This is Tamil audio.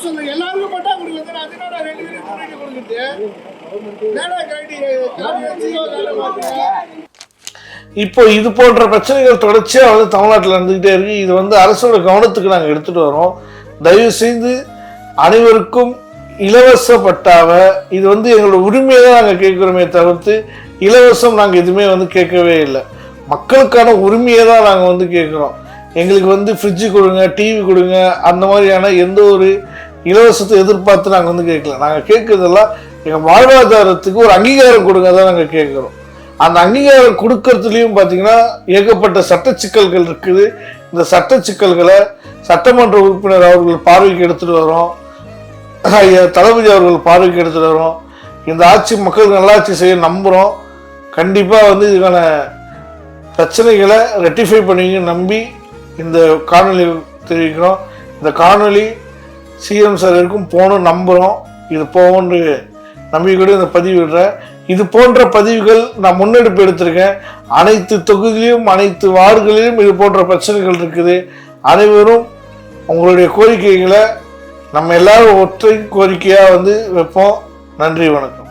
சொல்லுங்க எல்லாருக்கும் பட்டா கொடுக்குறது அதனால 2 பேரும் கூட்டிட்டு கொடுக்குறது நேரா கட்டி இப்போ இது போன்ற பிரச்சனைகள் தொடர்ச்சியாக வந்து தமிழ்நாட்டில் இருந்துகிட்டே இருக்கு. இது வந்து அரசோட கவனத்துக்கு நாங்கள் எடுத்துட்டு வரோம். தயவு செய்து அனைவருக்கும் இலவச பட்டாவை, இது வந்து எங்களோட உரிமையை தான் நாங்கள் கேட்குறோமே தவிர்த்து இலவசம் நாங்கள் எதுவுமே வந்து கேட்கவே இல்லை. மக்களுக்கான உரிமையை தான் நாங்கள் வந்து கேட்குறோம். எங்களுக்கு வந்து ஃப்ரிட்ஜு கொடுங்க, டிவி கொடுங்க, அந்த மாதிரியான எந்த ஒரு இலவசத்தை எதிர்பார்த்து நாங்கள் வந்து கேட்கல. நாங்கள் கேட்குறதெல்லாம் எங்கள் வாழ்வாதாரத்துக்கு ஒரு அங்கீகாரம் கொடுங்க தான் நாங்கள் கேட்குறோம். அந்த அங்கீகாரம் கொடுக்கறதுலையும் பார்த்தீங்கன்னா ஏகப்பட்ட சட்ட சிக்கல்கள் இருக்குது. இந்த சட்ட சிக்கல்களை சட்டமன்ற உறுப்பினர் அவர்கள் பார்வைக்கு எடுத்துகிட்டு வரோம், தளபதி அவர்கள் பார்வைக்கு எடுத்துகிட்டு வரோம். இந்த ஆட்சி மக்கள் நல்லாட்சி செய்ய நம்புகிறோம். கண்டிப்பாக வந்து இதுக்கான பிரச்சனைகளை ரெட்டிஃபை பண்ணுவீங்க நம்பி இந்த காணொலி தெரிவிக்கிறோம். இந்த காணொலி சிஎம் சார் வரைக்கும் போகணும் நம்புகிறோம். இது போகணுன்னு நம்பிக்கையோடு இந்த பதிவு விடுறேன். இது போன்ற பதிவுகள் நான் முன்னெடுப்பு எடுத்திருக்கேன். அனைத்து தொகுதியிலும் அனைத்து வார்டுகளிலும் இது போன்ற பிரச்சனைகள் இருக்குது. அனைவரும் உங்களுடைய கோரிக்கைகளை நம்ம எல்லாரும் ஒற்றை கோரிக்கையாக வந்து வைப்போம். நன்றி, வணக்கம்.